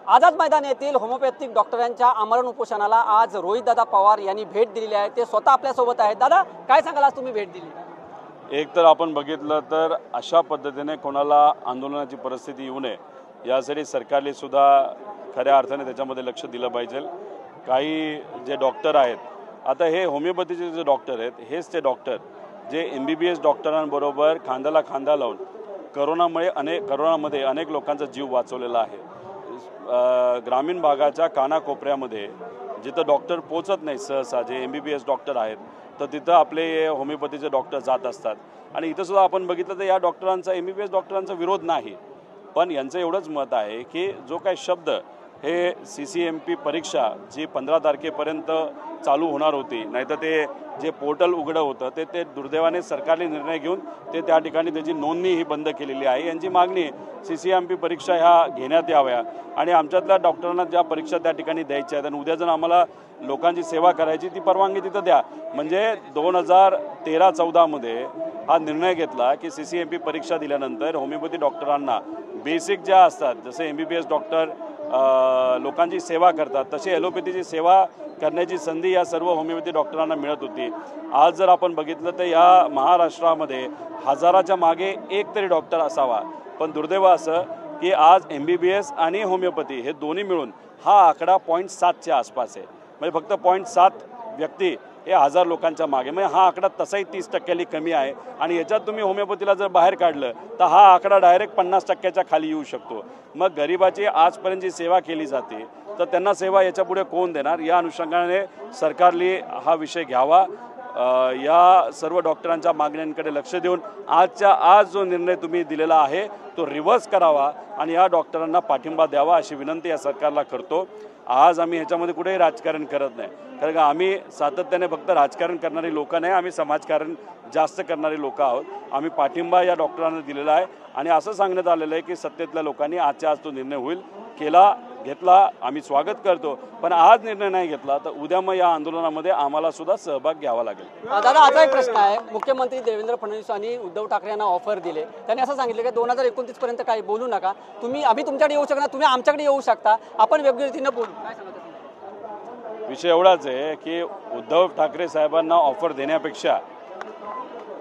आझाद मैदान येथील होमिओपॅथिक डॉक्टरांच्या आमरण उपोषणाला आज रोहितदादा पवार यांनी भेट दिलेली आहे। ते स्वतः आपल्या सोबत आहेत। दादा, काय सांगाल, आज तुम्ही भेट दिली? एक तर आपण बघितलं तर अशा पद्धतीने कोणाला आंदोलनाची परिस्थिती येऊ नये यासाठी सरकारने सुद्धा खऱ्या अर्थाने त्याच्यामध्ये लक्ष दिलं पाहिजे। काही जे डॉक्टर आहेत, आता हे होमिओपॅथीचे जे डॉक्टर आहेत हेच ते डॉक्टर जे MBBS डॉक्टरांबरोबर खांद्याला खांदा लावून करोनामध्ये अनेक लोकांचा जीव वाचवलेला आहे। ग्रामीण भागाच्या कानाकोपऱ्यामध्ये जिथं डॉक्टर पोचत नाही सहसा, जे MBBS डॉक्टर आहेत, तर तिथं आपले होमिओपॅथीचे डॉक्टर जात असतात। आणि इथं सुद्धा आपण बघितलं तर या डॉक्टरांचा MBBS डॉक्टरांचा विरोध नाही, पण यांचं एवढंच मत आहे की जो काही शब्द हे CCMP परीक्षा जी 15 तारखेपर्यंत चालू होणार होती, नाहीतर ते जे पोर्टल उघडं होतं ते दुर्दैवाने सरकारने निर्णय घेऊन ते त्या ठिकाणी त्याची नोंदणी ही बंद केलेली आहे। यांची मागणी CCMP परीक्षा ह्या घेण्यात याव्या आणि आमच्यातल्या डॉक्टरांना ज्या परीक्षा त्या ठिकाणी द्यायच्या आहेत आणि उद्या जर आम्हाला लोकांची सेवा करायची ती परवानगी तिथं द्या। म्हणजे 2013-14 मध्ये हा निर्णय घेतला की CCMP परीक्षा दिल्यानंतर होमिओपॅथी डॉक्टरांना बेसिक ज्या असतात, जसे MBBS डॉक्टर लोकांची सेवा करतात तशी ॲलोपॅथीची सेवा करण्याची संधी या सर्व होमिओपॅथी डॉक्टरांना मिळत होती। आज जर आपण बघितलं तर या महाराष्ट्रामध्ये हजाराच्या मागे एक तरी डॉक्टर असावा, पण दुर्दैव असं की आज MBBS आणि होमिओपॅथी हे दोन्ही मिळून हा आकडा 0.7च्या आसपास आहे। म्हणजे फक्त 0.7 व्यक्ती हे 1000 लोकांच्या मागे, म्हणजे हा आकडा तसाही 30% कमी आहे। आणि याच्यात तुम्ही होमिओपॅथीला जर बाहेर काढलं तर हा आकडा डायरेक्ट 50%च्या खाली येऊ शकतो। मग गरिबाची आजपर्यंत जी सेवा केली जाते तर त्यांना सेवा याच्यापुढे कोण देणार? या अनुषंगाने सरकारने हा विषय घ्यावा, या सर्व डॉक्टरांच्या मागण्यांकडे लक्ष देऊन आजच्या आज जो निर्णय तुम्ही दिलेला आहे तो रिव्हर्स करावा आणि या डॉक्टरांना पाठिंबा द्यावा अशी विनंती या सरकारला करतो। आज आम्ही ह्याच्यामध्ये कुठेही राजकारण करत नाही, कारण का आम्ही सातत्याने फक्त राजकारण करणारी लोक नाही, आम्ही समाजकारण जास्त करणारी लोक आहोत। आम्ही पाठिंबा या डॉक्टरांना दिलेला आहे आणि असं सांगण्यात आलेलं आहे की सत्तेतल्या लोकांनी आजच्या आज तो निर्णय होईल घेतला, आम्ही स्वागत करतो। पण आज निर्णय नाही घेतला तर उद्या मग या आंदोलनामध्ये आम्हाला सुद्धा सहभाग घ्यावा लागेल। दादा, आता एक प्रश्न आहे, मुख्यमंत्री देवेंद्र फडणवीस यांनी उद्धव ठाकरे यांना ऑफर दिले, त्यांनी असं सांगितलं की 2029 पर्यंत काही बोलू नका, आम्ही तुमच्याकडे येऊ शकणार, तुम्ही आमच्याकडे येऊ शकता, आपण वेगळ्या रीतीने बोलू। काय सांगता? विषय एवढाच आहे की उद्धव ठाकरे साहेबांना ऑफर देण्यापेक्षा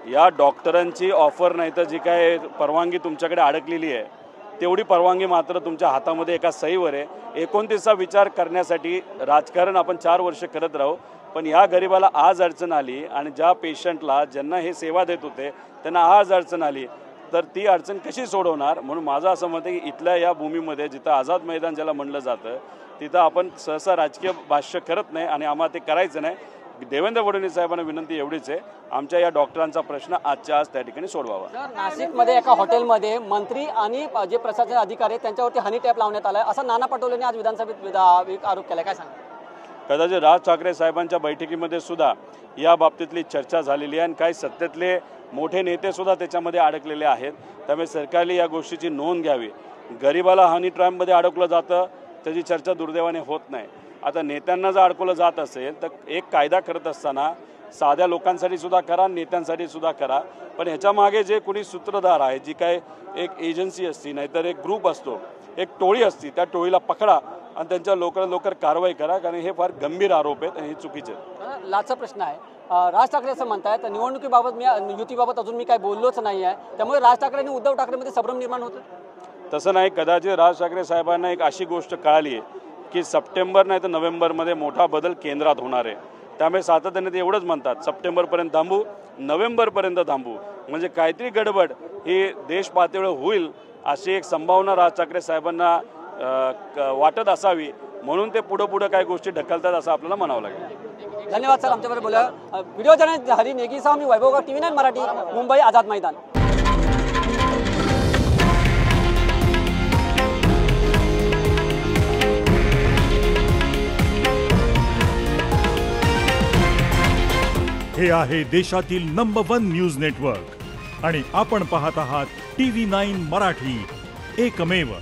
या डॉक्टरांची ऑफर नाही तर जी काय परवानगी तुमच्याकडे अडकलेली आहे तेवढी परवानगी मात्र तुमच्या हातामध्ये एका सहीवर आहे। 29चा विचार करण्यासाठी राजकारण आपण 4 वर्ष करत राहू, पण या गरिबाला आज अडचण आली आणि ज्या पेशंटला ज्यांना हे सेवा देत होते त्यांना आज अडचण आली तर ती अडचण कशी सोडवणार? म्हणून माझं असं मत आहे की इथल्या या भूमीमध्ये जिथं आझाद मैदान ज्याला म्हणलं जातं तिथं आपण सहसा राजकीय भाष्य करत नाही आणि आम्हाला ते करायचं नाही। देवेंद्र फडणवीस साहेबांना विनंती एवढीच आहे, आमच्या या डॉक्टरांचा प्रश्न आजच्या आज त्या ठिकाणी सोडवावा। नाशिकमध्ये एका हॉटेलमध्ये मंत्री आणि जे प्रशासन अधिकारी आहेत त्यांच्यावरती हनी टॅप लावण्यात आलाय, असा नाना पटोलेंनी आज विधानसभेत आरोप केला। काय सांगा? कदाचित राज ठाकरे साहेबांच्या बैठकीमध्ये सुद्धा या बाबतीतली चर्चा झालेली आहे आणि काही सत्तेतले मोठे नेते सुद्धा त्याच्यामध्ये अडकलेले आहेत। त्यामुळे सरकारने या गोष्टीची नोंद घ्यावी। गरिबाला हनी ट्रॅपमध्ये अडकलं जातं, त्याची चर्चा दुर्दैवाने होत नाही। आता नेत्यांना जर अडकवलं जात असेल तर एक कायदा करत असताना साध्या लोकांसाठी सुद्धा करा, नेत्यांसाठी सुद्धा करा, पण ह्याच्या मागे जे कोणी सूत्रधार आहे, जी काय एक एजन्सी असती नाहीतर एक ग्रुप असतो, एक टोळी असती, त्या टोळीला पकडा आणि त्यांच्या लवकर कारवाई करा, कारण हे फार गंभीर आरोप आहेत आणि हे चुकीचे आहेत। लाचा प्रश्न आहे, राज ठाकरे असं म्हणतायत निवडणुकीबाबत युतीबाबत अजून मी काय बोललोच नाही आहे, त्यामुळे राज ठाकरे आणि उद्धव ठाकरेमध्ये संभ्रम निर्माण होतं। तसं नाही, कदाचित राज ठाकरे साहेबांना एक अशी गोष्ट कळाली आहे की सप्टेंबर नाही तर नोव्हेंबरमध्ये मोठा बदल केंद्रात होणार आहे। त्यामुळे सातत्याने ते एवढंच म्हणतात, सप्टेंबरपर्यंत थांबू, नोव्हेंबरपर्यंत थांबू, म्हणजे काहीतरी गडबड ही देश पातळीवर होईल अशी एक संभावना राज ठाकरे साहेबांना वाटत असावी, म्हणून ते पुढं काही गोष्टी ढकलतात असं आपल्याला म्हणावं लागेल। धन्यवाद सर, आमच्याबरोबर बोला। व्हिडिओ जर्नलिस्ट हरी नेगीसह मी वैभव, TV9 मराठी, मुंबई, आझाद मैदान। हे आहे देशातील नंबर 1 न्यूज नेटवर्क आणि आपण पाहत आहात TV9 मराठी, एकमेव।